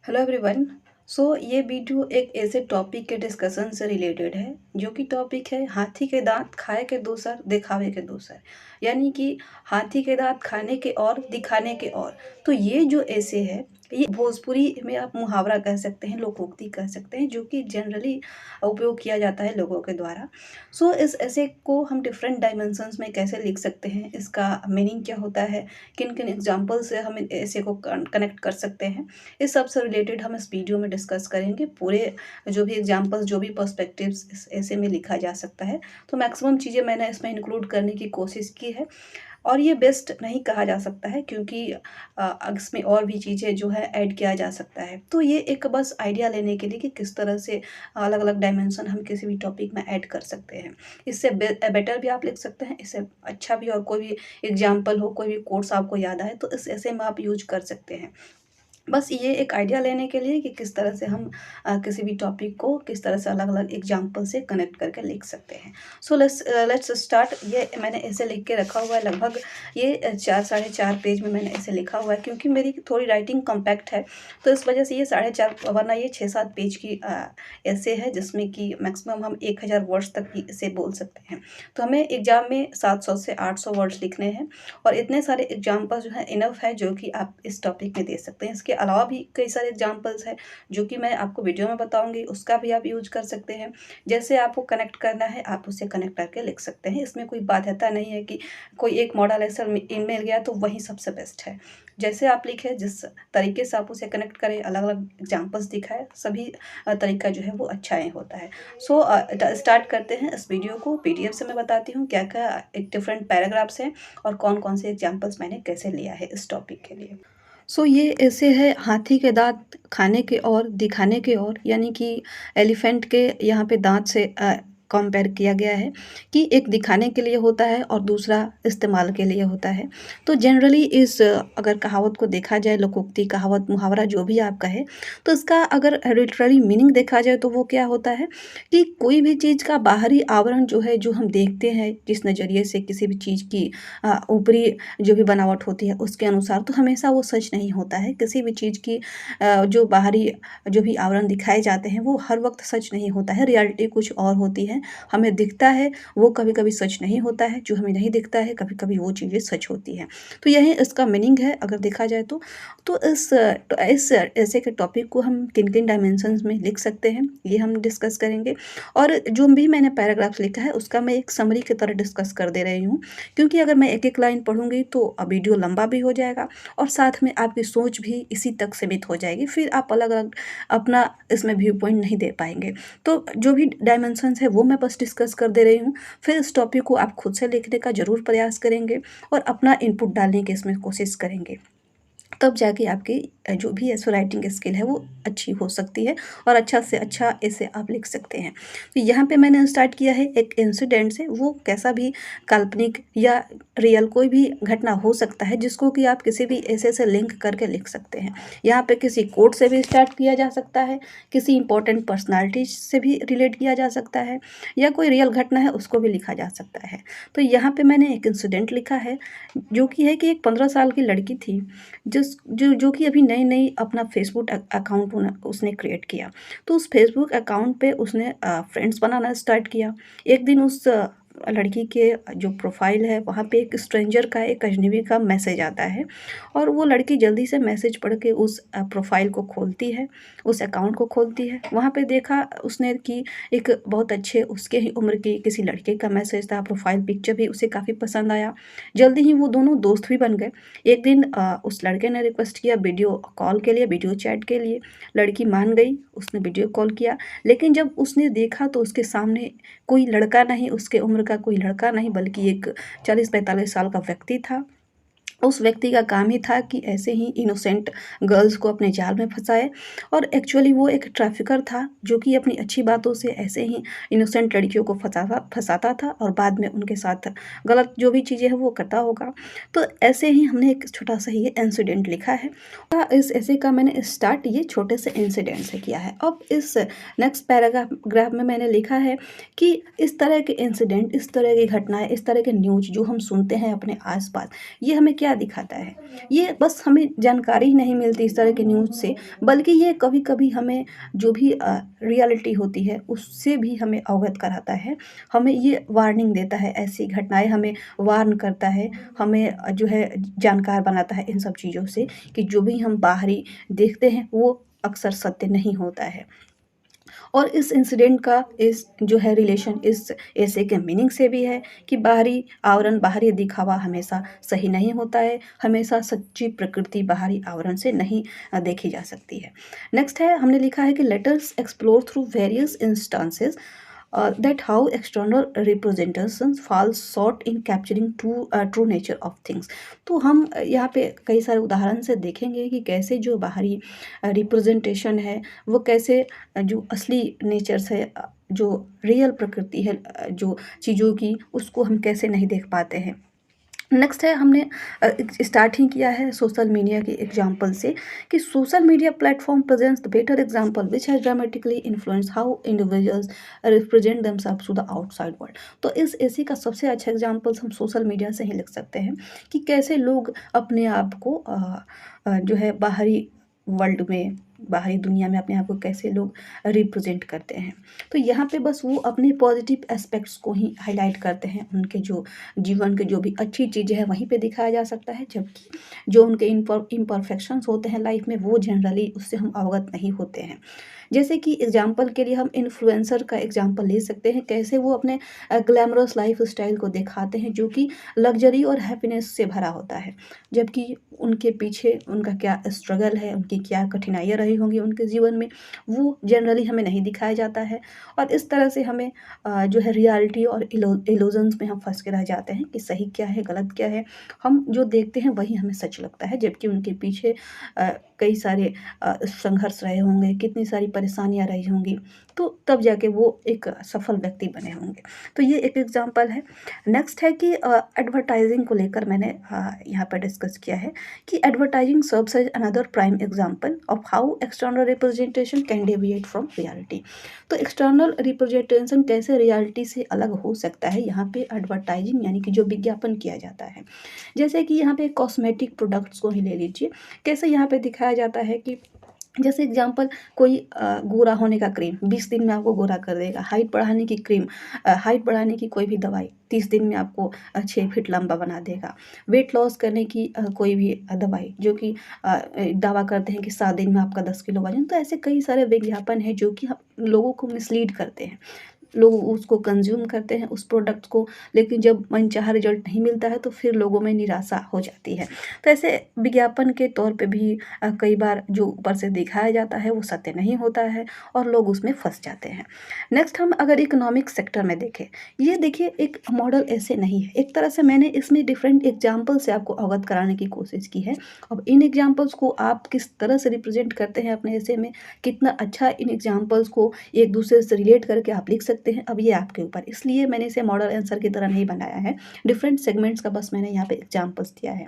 Hello everyone. ये video एक ऐसे टॉपिक के डिस्कशन से रिलेटेड है जो कि टॉपिक है हाथी के दांत खाए के दूसर दिखावे के दूसर। यानी कि हाथी के दांत खाने के और दिखाने के और। तो ये जो ऐसे है, ये भोजपुरी में आप मुहावरा कह सकते हैं, लोकोक्ति कह सकते हैं, जो कि जनरली उपयोग किया जाता है लोगों के द्वारा। इस ऐसे को हम डिफरेंट डायमेंशंस में कैसे लिख सकते हैं, इसका मीनिंग क्या होता है, किन किन एग्जाम्पल से हम ऐसे को कनेक्ट कर सकते हैं, इस सब से रिलेटेड हम इस वीडियो में डिस्कस करेंगे। पूरे जो भी एग्जांपल्स, जो भी पर्सपेक्टिव्स इस ऐसे में लिखा जा सकता है, तो मैक्सिमम चीज़ें मैंने इसमें इंक्लूड करने की कोशिश की है। और ये बेस्ट नहीं कहा जा सकता है क्योंकि इसमें और भी चीज़ें जो है ऐड किया जा सकता है। तो ये एक बस आइडिया लेने के लिए कि किस तरह से अलग अलग डायमेंशन हम किसी भी टॉपिक में ऐड कर सकते हैं। इससे बेटर भी आप लिख सकते हैं, इससे अच्छा भी, और कोई भी एग्जाम्पल हो, कोई भी कोर्स आपको याद आए तो इस ऐसे में आप यूज कर सकते हैं। बस ये एक आइडिया लेने के लिए कि किस तरह से हम किसी भी टॉपिक को किस तरह से अलग अलग एग्जाम्पल से कनेक्ट करके लिख सकते हैं। Let's start. ये मैंने ऐसे लिख के रखा हुआ है, लगभग ये 4 साढ़े 4 पेज में मैंने ऐसे लिखा हुआ है क्योंकि मेरी थोड़ी राइटिंग कॉम्पैक्ट है, तो इस वजह से ये 4.5, वरना ये 6-7 पेज की ऐसे है जिसमें कि मैक्सिमम हम 1000 वर्ड्स तक भी इसे बोल सकते हैं। तो हमें एग्जाम में 700 से 800 वर्ड्स लिखने हैं और इतने सारे एग्जाम्पल जो है इनफ है जो कि आप इस टॉपिक में दे सकते हैं। इसके अलावा भी कई सारे एग्जाम्पल्स हैं जो कि मैं आपको वीडियो में बताऊंगी, उसका भी आप यूज कर सकते हैं। जैसे आपको कनेक्ट करना है आप उसे कनेक्ट करके लिख सकते हैं। इसमें कोई बाध्यता नहीं है कि कोई एक मॉडल ऐसा मिल गया तो वही सबसे बेस्ट है। जैसे आप लिखे, जिस तरीके से आप उसे कनेक्ट करें, अलग अलग एग्जाम्पल्स दिखाए, सभी तरीका जो है वो अच्छा ही होता है। स्टार्ट करते हैं इस वीडियो को। पीडीएफ से मैं बताती हूँ क्या क्या एक डिफरेंट पैराग्राफ्स हैं और कौन कौन से एग्जाम्पल्स मैंने कैसे लिया है इस टॉपिक के लिए। ये ऐसे है हाथी के दांत खाने के और दिखाने के और, यानी कि एलिफेंट के यहाँ पे दांत से कंपेयर किया गया है कि एक दिखाने के लिए होता है और दूसरा इस्तेमाल के लिए होता है। तो जनरली इस अगर कहावत को देखा जाए, लोकोक्ति, कहावत, मुहावरा जो भी आप कहे, तो इसका अगर लिटरली मीनिंग देखा जाए तो वो क्या होता है कि कोई भी चीज़ का बाहरी आवरण जो है, जो हम देखते हैं जिस नज़रिए से किसी भी चीज़ की ऊपरी जो भी बनावट होती है उसके अनुसार, तो हमेशा वो सच नहीं होता है। किसी भी चीज़ की जो बाहरी जो भी आवरण दिखाए जाते हैं वो हर वक्त सच नहीं होता है। रियलिटी कुछ और होती है। हमें दिखता है वो कभी कभी सच नहीं होता है, जो हमें नहीं दिखता है कभी कभी वो चीज़ें सच होती हैं। तो यही इसका मीनिंग है अगर देखा जाए तो। इस ऐसे के टॉपिक को हम किन किन डायमेंशंस में लिख सकते हैं ये हम डिस्कस करेंगे। और जो भी मैंने पैराग्राफ्स लिखा है उसका मैं एक समरी की तरह डिस्कस कर दे रही हूँ, क्योंकि अगर मैं एक एक लाइन पढ़ूंगी तो वीडियो लंबा भी हो जाएगा और साथ में आपकी सोच भी इसी तक सीमित हो जाएगी। फिर आप अलग अलग अपना इसमें व्यू पॉइंट नहीं दे पाएंगे। तो जो भी डायमेंशंस है वो मैं बस डिस्कस कर दे रही हूँ। फिर इस टॉपिक को आप खुद से लिखने का ज़रूर प्रयास करेंगे और अपना इनपुट डालने की इसमें कोशिश करेंगे, तब जाके आपकी जो भी ऐसे राइटिंग स्किल है वो अच्छी हो सकती है और अच्छा से अच्छा ऐसे आप लिख सकते हैं। तो यहाँ पे मैंने स्टार्ट किया है एक इंसिडेंट से। वो कैसा भी काल्पनिक या रियल कोई भी घटना हो सकता है जिसको कि आप किसी भी ऐसे से लिंक करके लिख सकते हैं। यहाँ पे किसी कोट से भी स्टार्ट किया जा सकता है, किसी इंपॉर्टेंट पर्सनालिटी से भी रिलेट किया जा सकता है, या कोई रियल घटना है उसको भी लिखा जा सकता है। तो यहाँ पे मैंने एक इंसिडेंट लिखा है जो कि है कि एक 15 साल की लड़की थी जो कि अभी नई नई अपना फेसबुक अकाउंट उसने क्रिएट किया। तो उस फेसबुक अकाउंट पे उसने फ्रेंड्स बनाना स्टार्ट किया। एक दिन उस लड़की के जो प्रोफाइल है वहाँ पे एक स्ट्रेंजर का, एक अजनबी का मैसेज आता है और वो लड़की जल्दी से मैसेज पढ़ के उस प्रोफाइल को खोलती है, उस अकाउंट को खोलती है। वहाँ पे देखा उसने कि एक बहुत अच्छे उसके ही उम्र की किसी लड़के का मैसेज था, प्रोफाइल पिक्चर भी उसे काफ़ी पसंद आया। जल्दी ही वो दोनों दोस्त भी बन गए। एक दिन उस लड़के ने रिक्वेस्ट किया वीडियो कॉल के लिए, वीडियो चैट के लिए। लड़की मान गई, उसने वीडियो कॉल किया। लेकिन जब उसने देखा तो उसके सामने कोई लड़का नहीं, उसके उम्र का कोई लड़का नहीं, बल्कि एक 40-45 साल का व्यक्ति था। उस व्यक्ति का काम ही था कि ऐसे ही इनोसेंट गर्ल्स को अपने जाल में फंसाए, और एक्चुअली वो एक ट्रैफिकर था जो कि अपनी अच्छी बातों से ऐसे ही इनोसेंट लड़कियों को फंसाता था और बाद में उनके साथ गलत जो भी चीज़ें हैं वो करता होगा। तो ऐसे ही हमने एक छोटा सा ये इंसिडेंट लिखा है। इस ऐसे का मैंने स्टार्ट ये छोटे से इंसिडेंट से किया है। अब इस नेक्स्ट पैराग्राफ में मैंने लिखा है कि इस तरह के इंसिडेंट, इस तरह की घटनाएं, इस तरह के न्यूज जो हम सुनते हैं अपने आसपास, ये हमें क्या क्या दिखाता है। ये बस हमें जानकारी ही नहीं मिलती इस तरह के न्यूज़ से, बल्कि ये कभी-कभी हमें जो भी रियलिटी होती है उससे भी हमें अवगत कराता है। हमें ये वार्निंग देता है, ऐसी घटनाएँ हमें वार्न करता है, हमें जो है जानकार बनाता है इन सब चीज़ों से कि जो भी हम बाहरी देखते हैं वो अक्सर सत्य नहीं होता है। और इस इंसिडेंट का इस जो है रिलेशन इस ऐसे के मीनिंग से भी है कि बाहरी आवरण, बाहरी दिखावा हमेशा सही नहीं होता है, हमेशा सच्ची प्रकृति बाहरी आवरण से नहीं देखी जा सकती है। नेक्स्ट है, हमने लिखा है कि let us explore through various instances that how external representations fall short in capturing true nature of things। तो हम यहाँ पे कई सारे उदाहरण से देखेंगे कि कैसे जो बाहरी रिप्रेजेंटेशन है वो कैसे जो असली नेचर है, जो रियल प्रकृति है, जो चीज़ों की, उसको हम कैसे नहीं देख पाते हैं। नेक्स्ट है, हमने स्टार्ट ही किया है सोशल मीडिया के एग्जांपल से कि social media platform presents the better example which has dramatically influence how individuals represent themselves to the outside world. तो इस ऐसी का सबसे अच्छा एग्जांपल्स हम सोशल मीडिया से ही लिख सकते हैं कि कैसे लोग अपने आप को जो है बाहरी वर्ल्ड में, बाहरी दुनिया में अपने आप को कैसे लोग रिप्रेजेंट करते हैं। तो यहाँ पे बस वो अपने पॉजिटिव एस्पेक्ट्स को ही हाईलाइट करते हैं, उनके जो जीवन के जो भी अच्छी चीज़ें हैं वहीं पे दिखाया जा सकता है, जबकि जो उनके इम्परफेक्शंस होते हैं लाइफ में वो जनरली उससे हम अवगत नहीं होते हैं। जैसे कि एग्जाम्पल के लिए हम इन्फ्लुएंसर का एग्जाम्पल ले सकते हैं, कैसे वो अपने ग्लैमरस लाइफ स्टाइल को दिखाते हैं जो कि लग्जरी और हैप्पीनेस से भरा होता है, जबकि उनके पीछे उनका क्या स्ट्रगल है, उनकी क्या कठिनाइयाँ रही होंगी उनके जीवन में, वो जनरली हमें नहीं दिखाया जाता है। और इस तरह से हमें जो है रियलिटी और इल्यूजन्स में हम फंस के रह जाते हैं कि सही क्या है, गलत क्या है। हम जो देखते हैं वही हमें सच लगता है, जबकि उनके पीछे कई सारे संघर्ष रहे होंगे, कितनी सारी परेशानियाँ रही होंगी, तो तब जाके वो एक सफल व्यक्ति बने होंगे। तो ये एक एग्जाम्पल है। नेक्स्ट है कि एडवर्टाइजिंग को लेकर मैंने यहाँ पर डिस्कस किया है कि advertising serves as another prime example of how external representation can deviate from reality. तो एक्सटर्नल रिप्रेजेंटेशन कैसे रियलिटी से अलग हो सकता है, यहाँ पे एडवर्टाइजिंग यानी कि जो विज्ञापन किया जाता है। जैसे कि यहाँ पे कॉस्मेटिक प्रोडक्ट्स को ही ले लीजिए, कैसे यहाँ पे दिखाया जाता है कि जैसे एग्जांपल कोई गोरा होने का क्रीम 20 दिन में आपको गोरा कर देगा, हाइट बढ़ाने की क्रीम, हाइट बढ़ाने की कोई भी दवाई 30 दिन में आपको 6 फीट लंबा बना देगा। वेट लॉस करने की कोई भी दवाई जो कि दावा करते हैं कि 7 दिन में आपका 10 किलो वजन। तो ऐसे कई सारे विज्ञापन हैं जो कि लोगों को मिसलीड करते हैं, लोग उसको कंज्यूम करते हैं उस प्रोडक्ट को, लेकिन जब मनचाहा रिजल्ट नहीं मिलता है तो फिर लोगों में निराशा हो जाती है। तो ऐसे विज्ञापन के तौर पे भी कई बार जो ऊपर से दिखाया जाता है वो सत्य नहीं होता है और लोग उसमें फंस जाते हैं। नेक्स्ट हम अगर इकोनॉमिक सेक्टर में देखें, ये देखिए एक मॉडल ऐसे नहीं है, एक तरह से मैंने इसमें डिफरेंट एग्जाम्पल से आपको अवगत कराने की कोशिश की है। अब इन एग्जाम्पल्स को आप किस तरह से रिप्रेजेंट करते हैं अपने ऐसे में, कितना अच्छा इन एग्जाम्पल्स को एक दूसरे से रिलेट करके आप लिख सकते हैं, अब ये आपके ऊपर, इसलिए मैंने इसे मॉडल आंसर की तरह नहीं बनाया है, डिफरेंट सेगमेंट्स का बस मैंने यहाँ पे एग्जाम्पल्स दिया है।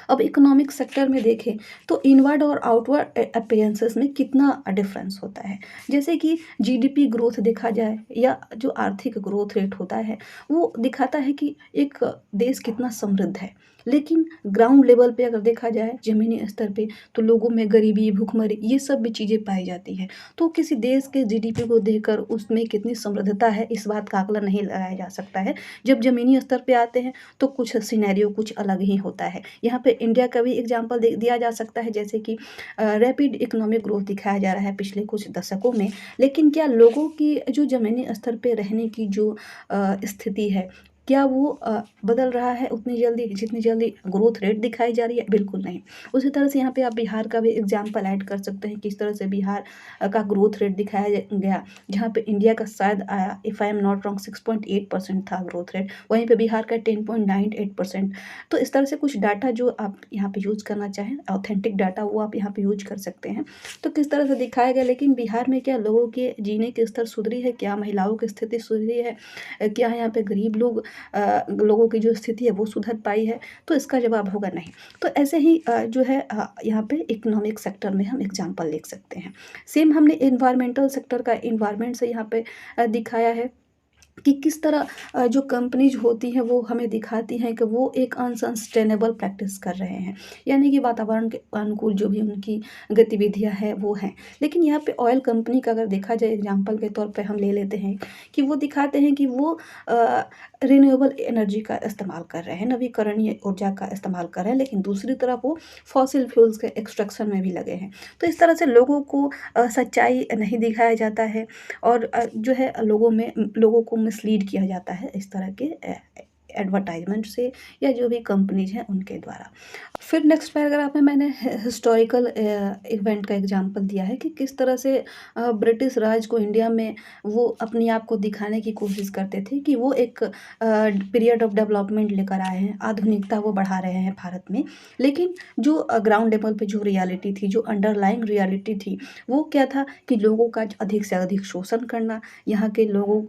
अब इकोनॉमिक सेक्टर में देखें तो इनवर्ड और आउटवर्ड अपीयरेंसेस में कितना डिफरेंस होता है। जैसे कि जीडीपी ग्रोथ देखा जाए या जो आर्थिक ग्रोथ रेट होता है वो दिखाता है कि एक देश कितना समृद्ध है, लेकिन ग्राउंड लेवल पे अगर देखा जाए ज़मीनी स्तर पे तो लोगों में गरीबी, भूखमरी ये सब भी चीज़ें पाई जाती हैं। तो किसी देश के जीडीपी को देखकर उसमें कितनी समृद्धता है इस बात का आकलन नहीं लगाया जा सकता है। जब ज़मीनी स्तर पे आते हैं तो कुछ सिनेरियो कुछ अलग ही होता है। यहाँ पे इंडिया का भी एग्जाम्पल दिया जा सकता है, जैसे कि रैपिड इकोनॉमिक ग्रोथ दिखाया जा रहा है पिछले कुछ दशकों में, लेकिन क्या लोगों की जो ज़मीनी स्तर पे रहने की जो स्थिति है क्या वो बदल रहा है उतनी जल्दी जितनी जल्दी ग्रोथ रेट दिखाई जा रही है? बिल्कुल नहीं। उसी तरह से यहाँ पे आप बिहार का भी एग्जाम्पल ऐड कर सकते हैं, किस तरह से बिहार का ग्रोथ रेट दिखाया गया, जहाँ पे इंडिया का शायद if I am not wrong 6.8% था ग्रोथ रेट, वहीं पे बिहार का 10.98%। तो इस तरह से कुछ डाटा जो आप यहाँ पे यूज़ करना चाहें, ऑथेंटिक डाटा, वो आप यहाँ पे यूज कर सकते हैं। तो किस तरह से दिखाया गया, लेकिन बिहार में क्या लोगों के जीने के स्तर सुधरी है, क्या महिलाओं की स्थिति सुधरी है, क्या यहाँ पे गरीब लोगों की जो स्थिति है वो सुधर पाई है? तो इसका जवाब होगा नहीं। तो ऐसे ही जो है यहाँ पे इकोनॉमिक सेक्टर में हम एग्जांपल लिख सकते हैं। सेम हमने एनवायरमेंटल सेक्टर का एनवायरमेंट से यहाँ पे दिखाया है कि किस तरह जो कंपनीज़ होती हैं वो हमें दिखाती हैं कि वो एक अनसस्टेनेबल प्रैक्टिस कर रहे हैं। यानी कि वातावरण के अनुकूल जो भी उनकी गतिविधियाँ हैं वो हैं। लेकिन यहाँ पे ऑयल कंपनी का अगर देखा जाए एग्ज़ाम्पल के तौर पे हम ले लेते हैं कि वो दिखाते हैं कि वो रिन्यूएबल एनर्जी का इस्तेमाल कर रहे हैं, नवीकरणीय ऊर्जा का इस्तेमाल कर रहे हैं, लेकिन दूसरी तरफ वो फॉसिल फ्यूल्स के एक्सट्रैक्शन में भी लगे हैं। तो इस तरह से लोगों को सच्चाई नहीं दिखाया जाता है और जो है लोगों को मिसलीड किया जाता है इस तरह के एडवर्टाइजमेंट से या जो भी कंपनीज हैं उनके द्वारा। फिर नेक्स्ट पैराग्राफ में मैंने हिस्टोरिकल इवेंट का एग्जांपल दिया है कि किस तरह से ब्रिटिश राज को इंडिया में वो अपने आप को दिखाने की कोशिश करते थे कि वो एक पीरियड ऑफ डेवलपमेंट लेकर आए हैं, आधुनिकता वो बढ़ा रहे हैं भारत में। लेकिन जो ग्राउंड लेवल पे जो रियलिटी थी, जो अंडरलाइंग रियलिटी थी, वो क्या था कि लोगों का अधिक से अधिक शोषण करना, यहाँ के लोगों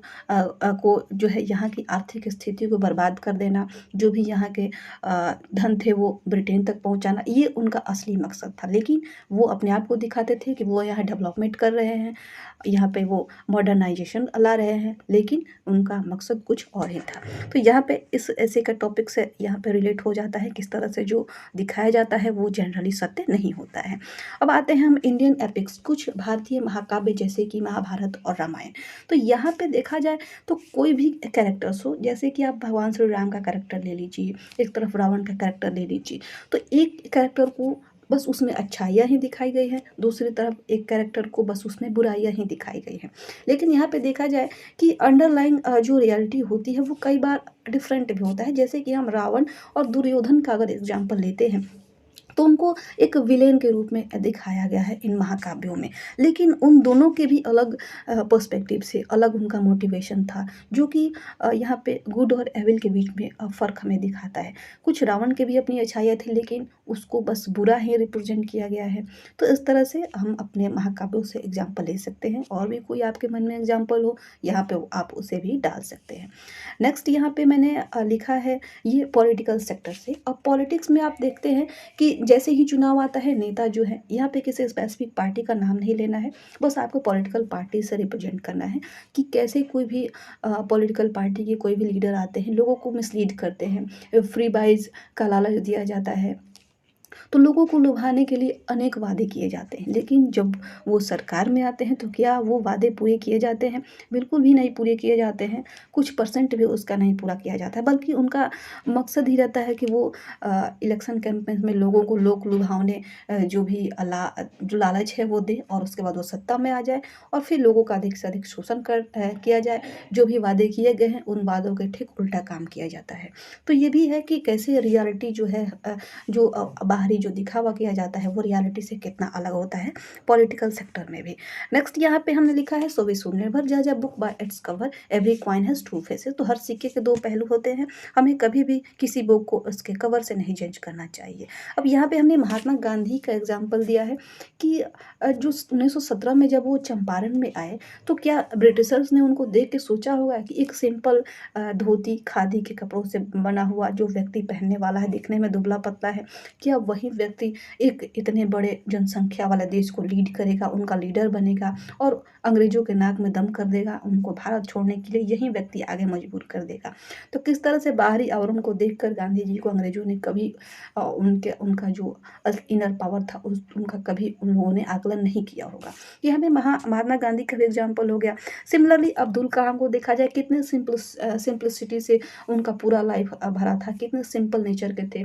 को जो है यहाँ की आर्थिक स्थिति को बर्बाद कर देना, जो भी यहाँ के धन थे वो ब्रिटेन तक पहुँचाना, ये उनका असली मकसद था। लेकिन वो अपने आप को दिखाते थे कि वो यहाँ डेवलपमेंट कर रहे हैं, यहाँ पे वो मॉडर्नाइजेशन ला रहे हैं, लेकिन उनका मकसद कुछ और ही था। तो यहाँ पे इस ऐसे का टॉपिक से यहाँ पे रिलेट हो जाता है किस तरह से जो दिखाया जाता है वो जनरली सत्य नहीं होता है। अब आते हैं हम इंडियन एपिक्स, कुछ भारतीय महाकाव्य जैसे कि महाभारत और रामायण। तो यहाँ पे देखा जाए तो कोई भी कैरेक्टर्स हो, जैसे कि आप भगवान श्री राम का कैरेक्टर ले लीजिए, एक तरफ रावण का कैरेक्टर ले लीजिए, तो एक कैरेक्टर को बस उसमें अच्छाइयाँ ही दिखाई गई हैं, दूसरी तरफ एक कैरेक्टर को बस उसमें बुराइयाँ ही दिखाई गई हैं। लेकिन यहाँ पे देखा जाए कि अंडरलाइंग जो रियलिटी होती है वो कई बार डिफरेंट भी होता है। जैसे कि हम रावण और दुर्योधन का अगर एग्जाम्पल लेते हैं तो उनको एक विलेन के रूप में दिखाया गया है इन महाकाव्यों में। लेकिन उन दोनों के भी अलग पर्सपेक्टिव से अलग उनका मोटिवेशन था, जो कि यहाँ पे गुड और एविल के बीच में फ़र्क हमें दिखाता है। कुछ रावण के भी अपनी अच्छाइयाँ थी, लेकिन उसको बस बुरा ही रिप्रेजेंट किया गया है। तो इस तरह से हम अपने महाकाव्यों से एग्जाम्पल ले सकते हैं, और भी कोई आपके मन में एग्जाम्पल हो यहाँ पे आप उसे भी डाल सकते हैं। नेक्स्ट यहाँ पे मैंने लिखा है ये पॉलिटिकल सेक्टर से। अब पॉलिटिक्स में आप देखते हैं कि जैसे ही चुनाव आता है, नेता जो है यहाँ पे किसी स्पेसिफिक पार्टी का नाम नहीं लेना है, बस आपको पॉलिटिकल पार्टी से रिप्रेजेंट करना है कि कैसे कोई भी पॉलिटिकल पार्टी के कोई भी लीडर आते हैं, लोगों को मिसलीड करते हैं, फ्री बाइज का लालच दिया जाता है, तो लोगों को लुभाने के लिए अनेक वादे किए जाते हैं। लेकिन जब वो सरकार में आते हैं तो क्या वो वादे पूरे किए जाते हैं? बिल्कुल भी नहीं पूरे किए जाते हैं। कुछ परसेंट भी उसका नहीं पूरा किया जाता है, बल्कि उनका मकसद ही रहता है कि वो इलेक्शन कैंपेन में लोगों को लोक लुभावने जो भी जो लालच है वो दें, और उसके बाद वो सत्ता में आ जाए और फिर लोगों का अधिक से अधिक शोषण किया जाए। जो भी वादे किए गए हैं उन वादों के ठीक उल्टा काम किया जाता है। तो ये भी है कि कैसे रियलिटी जो है जो बाहरी जो दिखावा किया जाता है वो रियलिटी से कितना अलग होता है पॉलिटिकल सेक्टर में भी। नेक्स्ट यहाँ पे हमने लिखा है सो वी शुड नेवर जज a book by its cover, every coin has two faces. तो हर सिक्के के दो पहलू होते हैं, हमें कभी भी किसी बुक को उसके कवर से नहीं जज करना चाहिए। अब यहाँ पे हमने महात्मा गांधी का एग्जाम्पल दिया है कि जो 1917 में जब वो चंपारण में आए, तो क्या ब्रिटिशर्स ने उनको देख के सोचा होगा कि एक सिंपल धोती खादी के कपड़ों से बना हुआ जो व्यक्ति पहनने वाला है, दिखने में दुबला पतला है, क्या वही व्यक्ति एक इतने बड़े जनसंख्या वाले देश को लीड करेगा, उनका लीडर बनेगा और अंग्रेजों के नाक में दम कर देगा, उनको भारत छोड़ने के लिए यही व्यक्ति आगे मजबूर कर देगा। तो किस तरह से बाहरी आवरण को देखकर गांधी जी को अंग्रेजों ने कभी उनका जो इनर पावर था उनका कभी उन लोगों ने आकलन नहीं किया होगा। ये हमें महात्मा गांधी का भी एग्जाम्पल हो गया। सिमिलरली अब्दुल कलाम को देखा जाए, कितने सिंपलिसिटी से उनका पूरा लाइफ भरा था, कितने सिंपल नेचर के थे,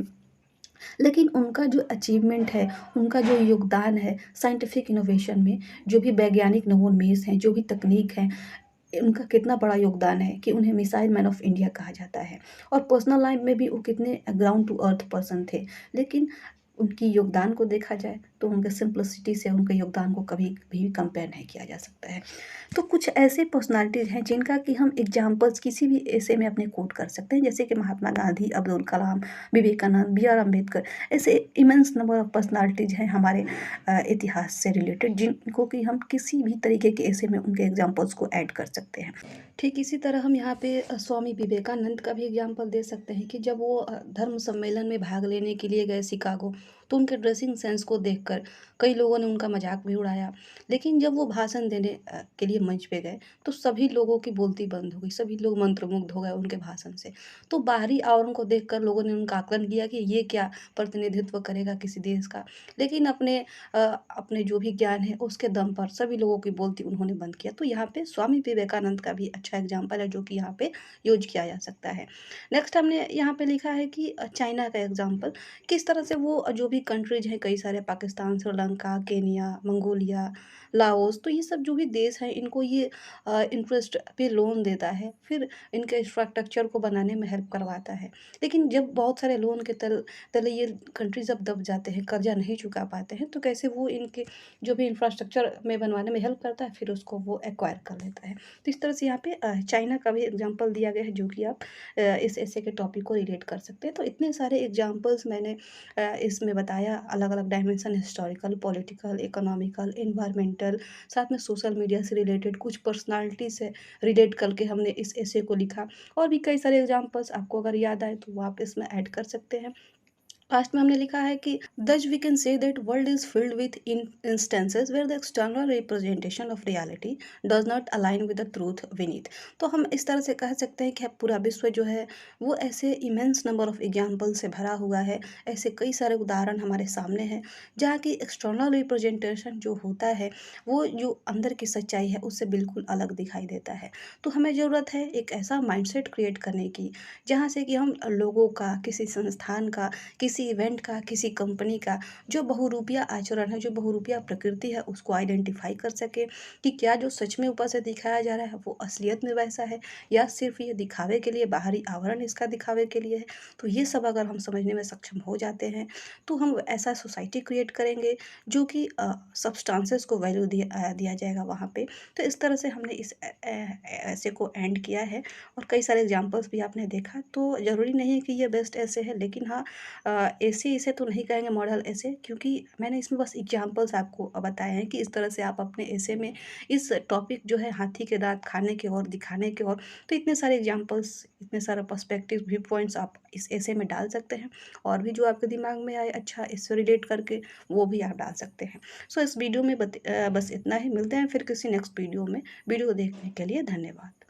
लेकिन उनका जो अचीवमेंट है, उनका जो योगदान है साइंटिफिक इनोवेशन में, जो भी वैज्ञानिक नवोन्मेष हैं, जो भी तकनीक है, उनका कितना बड़ा योगदान है कि उन्हें मिसाइल मैन ऑफ इंडिया कहा जाता है। और पर्सनल लाइफ में भी वो कितने ग्राउंड टू अर्थ पर्सन थे, लेकिन उनकी योगदान को देखा जाए तो उनके सिंप्लिसिटी से उनके योगदान को कभी भी कंपेयर नहीं किया जा सकता है। तो कुछ ऐसे पर्सनालिटीज़ हैं जिनका कि हम एग्जाम्पल्स किसी भी ऐसे में अपने कोट कर सकते हैं, जैसे कि महात्मा गांधी, अब्दुल कलाम, विवेकानंद, बी आर अम्बेडकर। ऐसे इमेंस नंबर ऑफ पर्सनालिटीज़ हैं हमारे इतिहास से रिलेटेड, जिनको कि हम किसी भी तरीके के ऐसे में उनके एग्जाम्पल्स को ऐड कर सकते हैं। ठीक इसी तरह हम यहाँ पे स्वामी विवेकानंद का भी एग्जाम्पल दे सकते हैं कि जब वो धर्म सम्मेलन में भाग लेने के लिए गए शिकागो, तो उनके ड्रेसिंग सेंस को देखकर कई लोगों ने उनका मज़ाक भी उड़ाया। लेकिन जब वो भाषण देने के लिए मंच पे गए, तो सभी लोगों की बोलती बंद हो गई, सभी लोग मंत्रमुग्ध हो गए उनके भाषण से। तो बाहरी आवरण को देखकर लोगों ने उनका आकलन किया कि ये क्या प्रतिनिधित्व करेगा किसी देश का। लेकिन अपने जो भी ज्ञान है उसके दम पर सभी लोगों की बोलती उन्होंने बंद किया। तो यहाँ पे स्वामी विवेकानंद का भी अच्छा एग्ज़ाम्पल है जो कि यहाँ पे यूज़ किया जा सकता है। नेक्स्ट हमने यहाँ पे लिखा है कि चाइना का एग्ज़ाम्पल, किस तरह से वो जो भी कंट्रीज़ हैं कई सारे, Pakistan, Sri Lanka, Kenya, Mongolia, Laos, तो ये सब जो भी देश हैं इनको ये इंटरेस्ट पे लोन देता है, फिर इनके इंफ्रास्ट्रक्चर को बनाने में हेल्प करवाता है। लेकिन जब बहुत सारे लोन के तले ये कंट्रीज़ अब दब जाते हैं, कर्ज़ा नहीं चुका पाते हैं, तो कैसे वो इनके जो भी इंफ्रास्ट्रक्चर में बनवाने में हेल्प करता है, फिर उसको वो एक्वायर कर लेता है। तो इस तरह से यहाँ पे चाइना का भी एग्ज़ाम्पल दिया गया है जो कि आप इस ऐसे के टॉपिक को रिलेट कर सकते हैं। तो इतने सारे एग्ज़ाम्पल्स मैंने इसमें बताया, अलग-अलग dimension, historical, political, economical, environmental, साथ में सोशल मीडिया से रिलेटेड, कुछ पर्सनैलिटी से रिलेट करके हमने इस एसे को लिखा। और भी कई सारे एग्ज़ाम्पल्स आपको अगर याद आए तो वो आप इसमें ऐड कर सकते हैं। लास्ट में हमने लिखा है कि thus we can say that world is filled with in instances where the external representation of reality does not align with the truth विनीथ। तो हम इस तरह से कह सकते हैं कि पूरा विश्व जो है वो ऐसे इमेंस नंबर ऑफ एग्जाम्पल से भरा हुआ है। ऐसे कई सारे उदाहरण हमारे सामने हैं जहाँ की एक्सटर्नल रिप्रेजेंटेशन जो होता है वो जो अंदर की सच्चाई है उससे बिल्कुल अलग दिखाई देता है। तो हमें ज़रूरत है एक ऐसा माइंडसेट क्रिएट करने की जहाँ से कि हम लोगों का, किसी संस्थान का, किसी इवेंट का, किसी कंपनी का जो बहुरूपिया आचरण है, जो बहुरूपिया प्रकृति है, उसको आइडेंटिफ़ाई कर सकें कि क्या जो सच में ऊपर से दिखाया जा रहा है वो असलियत में वैसा है या सिर्फ़ ये दिखावे के लिए, बाहरी आवरण इसका दिखावे के लिए है। तो ये सब अगर हम समझने में सक्षम हो जाते हैं, तो हम ऐसा सोसाइटी क्रिएट करेंगे जो कि सब्सटेंसेस को वैल्यू दिया जाएगा वहाँ पे। तो इस तरह से हमने इस ऐसे को एंड किया है और कई सारे एग्ज़ाम्पल्स भी आपने देखा। तो ज़रूरी नहीं है कि ये बेस्ट ऐसे है, लेकिन हाँ, ऐसे इसे तो नहीं कहेंगे मॉडल ऐसे, क्योंकि मैंने इसमें बस एग्जांपल्स आपको बताए हैं कि इस तरह से आप अपने ऐसे में इस टॉपिक जो है हाथी के दाँत खाने की ओर, दिखाने की ओर, तो इतने सारे एग्जांपल्स, इतने सारे पर्सपेक्टिव व्यू पॉइंट्स आप इस ऐसे में डाल सकते हैं। और भी जो आपके दिमाग में आए अच्छा इससे रिलेट करके वो भी आप डाल सकते हैं। सो इस वीडियो में बस इतना ही। मिलते हैं फिर किसी नेक्स्ट वीडियो में। वीडियो देखने के लिए धन्यवाद।